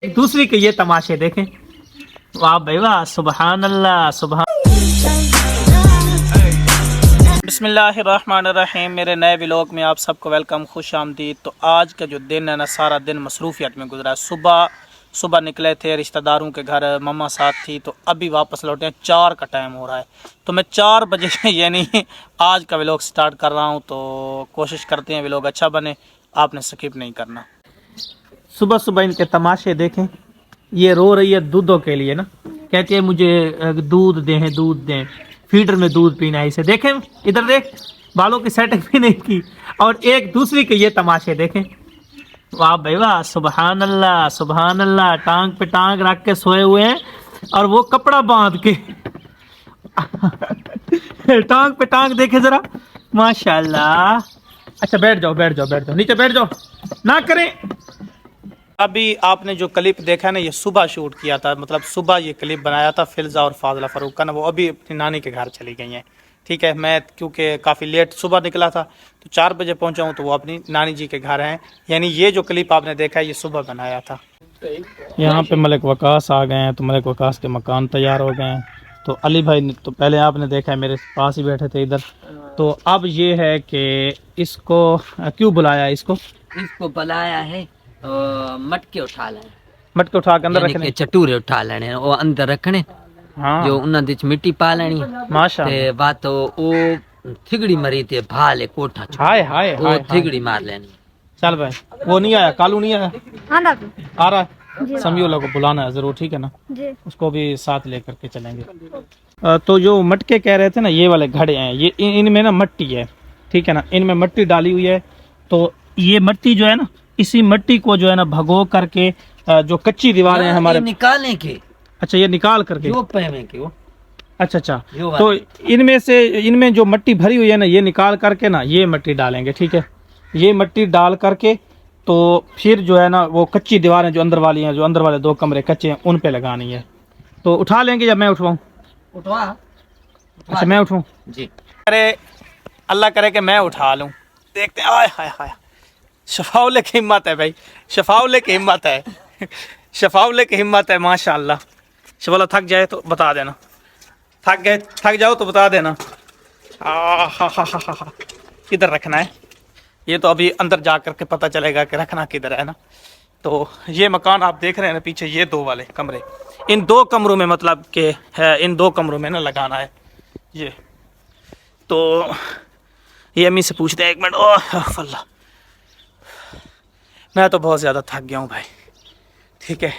एक दूसरी के ये तमाशे देखें। वाह भाई वाह, सुबहान अल्लाह, सुबहान। बिस्मिल्लाहिर्रहमानिर्रहीम। मेरे नए व्लॉग में आप सबको वेलकम, खुश आमदीद। तो आज का जो दिन है ना, सारा दिन मसरूफियत में गुजरा। सुबह निकले थे रिश्तेदारों के घर, मम्मा साथ थी, तो अभी वापस लौटे हैं। 4 का टाइम हो रहा है, तो मैं 4 बजे यानी आज का व्लॉग स्टार्ट कर रहा हूँ। तो कोशिश करते हैं व्लॉग अच्छा बने, आपने स्किप नहीं करना। सुबह सुबह इनके तमाशे देखें। ये रो रही है दूधों के लिए ना, कहती है मुझे दूध दें, दूध दें, फीडर में दूध पीना है इसे। देखें इधर देख, बालों की सेटिंग भी नहीं की, और एक दूसरी के ये तमाशे देखें। वाह भाई वाह, सुबहान अल्लाह, सुबहान अल्लाह। टांग पे टांग रख के सोए हुए हैं, और वो कपड़ा बांध के टांग पे टांग देखे जरा, माशाल्लाह। अच्छा बैठ जाओ, बैठ जाओ, बैठ जाओ, नीचे बैठ जाओ, ना करें। अभी आपने जो क्लिप देखा ना, ये सुबह शूट किया था, मतलब सुबह ये क्लिप बनाया था फिल्जा और फाजला फ़ारूक का ना। वो अभी अपनी नानी के घर चली गई हैं, ठीक है। मैं क्योंकि काफ़ी लेट सुबह निकला था, तो 4 बजे पहुंचा हूँ, तो वो अपनी नानी जी के घर हैं। यानी ये जो क्लिप आपने देखा है, ये सुबह बनाया था। यहाँ पे मलिक वकास आ गए हैं, तो मलिक वकास के मकान तैयार हो गए हैं। तो अली भाई ने तो पहले आपने देखा है, मेरे पास ही बैठे थे इधर। तो अब ये है कि इसको क्यों बुलाया, इसको बुलाया है मटके उठा लेने, मटके उठा के अंदर रखने, चटूरे उठा लेने, वो अंदर रखने। हाँ, जो उन्होंने विच मिट्टी पा लेनी, माशा ते बात वो थिगड़ी मरी थी, भाले कोठा हाय हाय वो थिगड़ी मार लेनी। चल भाई, वो नहीं आया, कालू नहीं आया, आ रहा है। समीउल्लाह को बुलाना है जरूर, ठीक है ना जी। उसको भी साथ लेकर के चलेंगे। तो जो मटके कह रहे थे ना, ये वाले घड़े हैं, ये इनमें ना मट्टी है, ठीक है ना, इनमें मट्टी डाली हुई है। तो ये मट्टी जो है ना, इसी मट्टी को जो है ना भगो करके, जो कच्ची दीवारें हैं हमारे, निकालने के। अच्छा, ये निकाल करके जो पहने के वो, अच्छा अच्छा। तो इनमें जो मट्टी भरी हुई है ना, ये निकाल करके ना ये मट्टी डालेंगे, ठीक है। ये मट्टी डाल करके तो फिर जो है ना, वो कच्ची दीवारें जो अंदर वाली हैं, जो अंदर वाले 2 कमरे कच्चे हैं, उन पे लगानी है। तो उठा लेंगे या मैं उठवाऊं? उठवा। अच्छा मैं उठवाऊं जी। अरे अल्लाह करे कि मैं उठा लूं, देखते हैं। आय हाय हाय, शफाउल्ले की हिम्मत है भाई, शफाउल्ले की हिम्मत है, शफाउल्ले की हिम्मत है, माशाअल्लाह। शफाउल्ला थक जाए तो बता देना, थक जाओ तो बता देना। किधर रखना है ये तो अभी अंदर जा कर के पता चलेगा कि रखना किधर है ना। तो ये मकान आप देख रहे हैं ना पीछे, ये 2 वाले कमरे, इन 2 कमरों में मतलब कि है, इन 2 कमरों में ना लगाना है ये। तो ये अम्मी से पूछते हैं, 1 मिनट। ओह अल्लाह, मैं तो बहुत ज़्यादा थक गया हूँ भाई, ठीक है।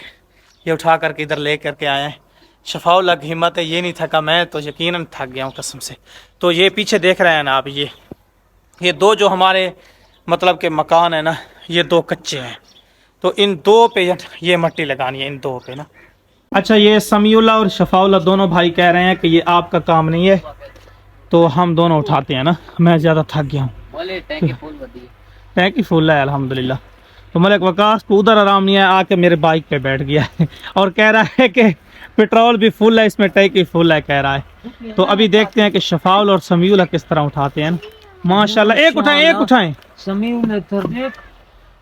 ये उठा करके इधर ले करके आए हैं। शफाउल्लाह की हिम्मत है, ये नहीं थका, मैं तो यकीनन थक गया हूँ कसम से। तो ये पीछे देख रहे हैं ना आप, ये 2 जो हमारे मतलब के मकान है ना, ये 2 कच्चे हैं। तो इन 2 पे ये मट्टी लगानी है, इन 2 पे ना। अच्छा, ये समीउल्लाह और शफाउल्लाह दोनों भाई कह रहे हैं कि ये आपका काम नहीं है, तो हम दोनों उठाते हैं ना, मैं ज़्यादा थक गया हूँ। टैंकी फुल है अल्हम्दुलिल्लाह। तो मलिक वकास को उधर आराम नहीं है, आके मेरे बाइक पे बैठ गया है और कह रहा है कि पेट्रोल भी फुल है इसमें, टैंकी फुल है कह रहा है। तो अभी देखते हैं कि शफाउल और समीउल्लाह किस तरह उठाते हैं। माशाल्लाह, एक उठाएं, एक उठाएं,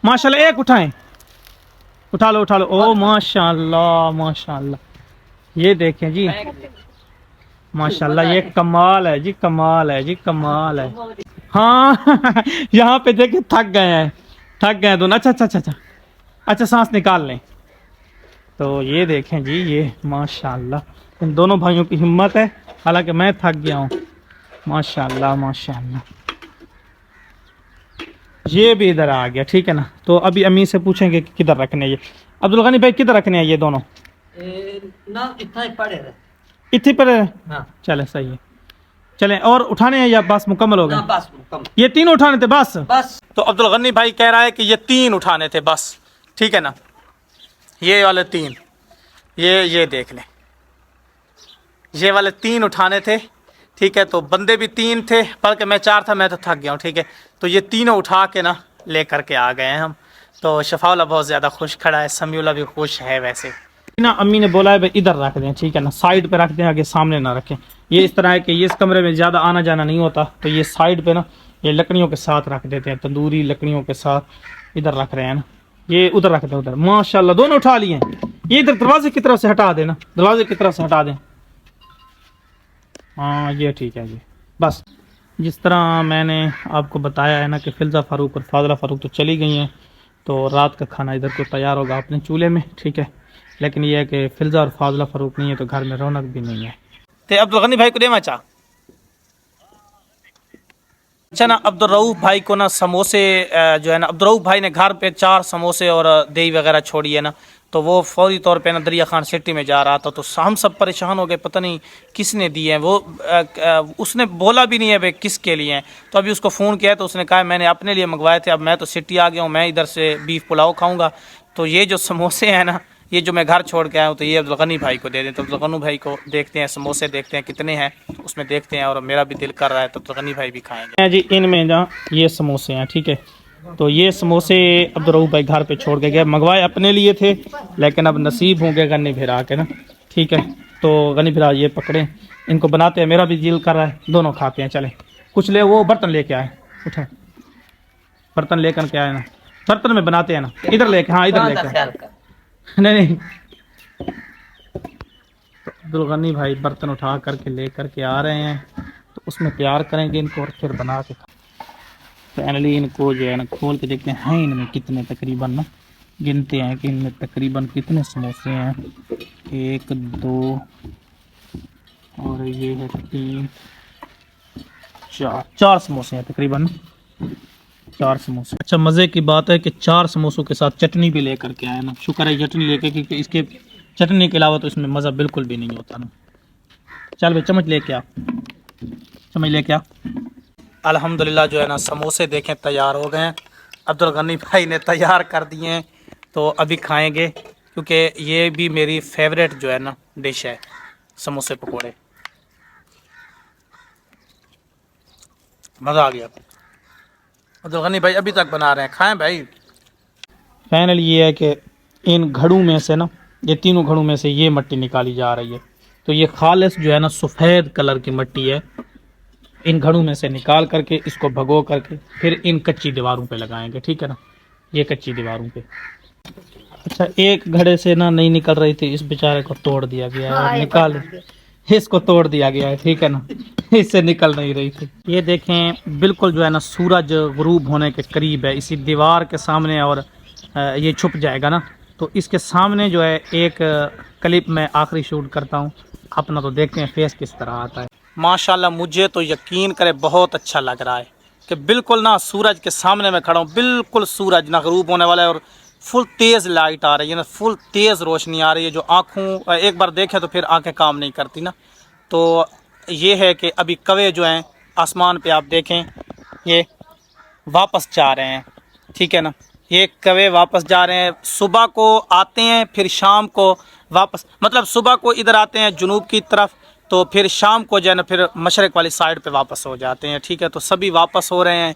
माशाल्लाह, एक उठाएं, उठा लो, उठा लो। ओ माशाल्लाह, माशाल्लाह, ये देखें जी, माशाल्लाह, ये कमाल है जी, कमाल है जी, कमाल है। हाँ यहाँ पे देखिए थक गए दोनों। अच्छा अच्छा अच्छा अच्छा अच्छा, सांस निकाल लें। तो ये देखें जी, ये माशाल्लाह इन दोनों भाइयों की हिम्मत है, हालांकि मैं थक गया हूँ। माशाल्लाह, माशाल्लाह। ये भी इधर आ गया, ठीक है ना। तो अभी अम्मी से पूछेंगे कि किधर रखने ये। अब्दुल गनी भाई किधर रखने हैं ये दोनों? ना इतना ही पड़े रहे, इतने पर है। हाँ। चले सही है, चले। और उठाने हैं या बस मुकम्मल हो गए? बस मुकम्मल। ये 3 उठाने थे बस? बस। तो अब्दुल गनी भाई कह रहा है कि ये 3 उठाने थे बस, ठीक है ना। ये वाले 3, ये देख लें, ये वाले 3 उठाने थे, ठीक है। तो बंदे भी 3 थे, बल्कि मैं 4 था, मैं तो थक गया हूँ, ठीक है। तो ये तीनों उठा के ना ले करके आ गए हैं हम। तो शफाउल्लाह बहुत ज़्यादा खुश खड़ा है, समीउल्लाह भी खुश है। वैसे ना अम्मी ने बोला है भाई इधर रख दें, ठीक है ना, साइड पे रख दें, आगे सामने ना रखें। ये इस तरह है कि ये इस कमरे में ज़्यादा आना जाना नहीं होता, तो ये साइड पे ना ये लकड़ियों के साथ रख देते हैं, तंदूरी लकड़ियों के साथ इधर रख रहे हैं ना। ये उधर रख दे, उधर माशाल्लाह दोनों उठा लिए हैं। ये इधर दरवाजे की तरफ से हटा देना, दरवाजे की तरफ से हटा दें। हाँ ये ठीक है जी। बस जिस तरह मैंने आपको बताया है ना कि फिल्ज़ा फ़ारूक और फाज़ला फ़ारूक तो चली गई हैं, तो रात का खाना इधर को तैयार होगा अपने चूल्हे में, ठीक है। लेकिन ये है कि फिल्ज़ा और फाज़ला फ़ारूक नहीं है तो घर में रौनक भी नहीं है। तो अब्दुल गनी भाई को देना चाह अच्छा ना, अब्दुल रऊफ भाई को ना समोसे जो है ना, अब्दुल रऊफ भाई ने घर पे 4 समोसे और दही वगैरह छोड़ी है ना, तो वो फौरी तौर पे ना दरिया खान सिटी में जा रहा था, तो हम सब परेशान हो गए, पता नहीं किसने दिए हैं वो। उसने बोला भी नहीं है भाई किसके लिए हैं। तो अभी उसको फ़ोन किया तो उसने कहा मैंने अपने लिए मंगवाए थे, अब मैं तो सिटी आ गया हूँ, मैं इधर से बीफ पुलाव खाऊँगा। तो ये जो समोसे हैं ना, ये जो मैं घर छोड़ के आया हूँ, तो ये अब्दुल गनी भाई को दे दें। तो अब्दुल गनी भाई को देखते हैं, समोसे देखते हैं कितने हैं उसमें देखते हैं, और मेरा भी दिल कर रहा है तो अब्दुल गनी भाई भी खाएंगे जी। इनमें ना ये समोसे हैं, ठीक है। तो ये समोसे अब्दुल रऊफ भाई घर पे छोड़ के गए, मंगवाए अपने लिए थे लेकिन अब नसीब होंगे गनी भिरा के ना, ठीक है। तो गनी भिरा ये पकड़े, इनको बनाते हैं, मेरा भी दिल कर रहा है, दोनों खाते हैं। चले कुछ ले, वो बर्तन लेके आए, उठे बर्तन लेकर के आए ना, बर्तन में बनाते हैं ना, इधर लेके, हाँ इधर लेके नहीं तो अब्दुल गनी भाई बर्तन उठा करके ले करके आ रहे हैं, तो उसमें तैयार करेंगे इनको और फिर बना के फाइनली इनको जो है ना खोल के देखते हैं इनमें कितने तकरीबन ना, गिनते हैं कि इनमें तकरीबन कितने समोसे हैं। 1 2 और ये है 3 4 समोसे हैं तकरीबन, 4 समोसे। अच्छा मज़े की बात है कि 4 समोसों के साथ चटनी भी लेकर के आए ना, शुक्र है चटनी लेके, क्योंकि इसके चटनी के अलावा तो इसमें मज़ा बिल्कुल भी नहीं होता ना। चल भाई चम्मच लेके आ, चम्मच लेके आ। अल्हम्दुलिल्लाह जो है ना समोसे देखें तैयार हो गए हैं, अब्दुल गनी भाई ने तैयार कर दिए हैं, तो अभी खाएंगे क्योंकि ये भी मेरी फेवरेट जो है ना डिश है, समोसे पकोड़े। मज़ा आ गया। अब्दुल गनी भाई अभी तक बना रहे हैं, खाएं भाई। फाइनल ये है कि इन घड़ों में से ना, ये तीनों घड़ों में से ये मिट्टी निकाली जा रही है, तो ये खालिस जो है ना सफ़ेद कलर की मिट्टी है। इन घड़ों में से निकाल करके इसको भगो करके फिर इन कच्ची दीवारों पे लगाएंगे, ठीक है ना, ये कच्ची दीवारों पे। अच्छा एक घड़े से ना नहीं निकल रही थी, इस बेचारे को तोड़ दिया गया है, निकाल इसको तोड़ दिया गया है, ठीक है ना, इससे निकल नहीं रही थी। ये देखें बिल्कुल जो है ना सूरज गुरूब होने के करीब है, इसी दीवार के सामने, और ये छुप जाएगा ना, तो इसके सामने जो है एक क्लिप में आखिरी शूट करता हूँ, अपना तो देखते हैं फेस किस तरह आता है। माशाल्लाह मुझे तो यकीन करे बहुत अच्छा लग रहा है कि बिल्कुल ना सूरज के सामने मैं खड़ा हूँ, बिल्कुल सूरज ना गुरूब होने वाला है, और फुल तेज़ लाइट आ रही है ना, फुल तेज़ रोशनी आ रही है, जो आँखों एक बार देखे तो फिर आंखें काम नहीं करती ना। तो ये है कि अभी कवे जो हैं आसमान पे आप देखें ये वापस जा रहे हैं, ठीक है ना, ये कवे वापस जा रहे हैं, सुबह को आते हैं फिर शाम को वापस, मतलब सुबह को इधर आते हैं जुनूब की तरफ, तो फिर शाम को जो है ना फिर मशरक़ वाली साइड पे वापस हो जाते हैं, ठीक है। तो सभी वापस हो रहे हैं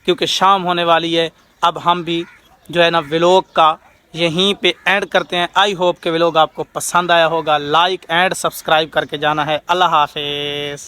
क्योंकि शाम होने वाली है। अब हम भी जो है ना व्लॉग का यहीं पे एंड करते हैं। आई होप कि व्लॉग आपको पसंद आया होगा, लाइक एंड सब्सक्राइब करके जाना है। अल्लाह हाफिज़।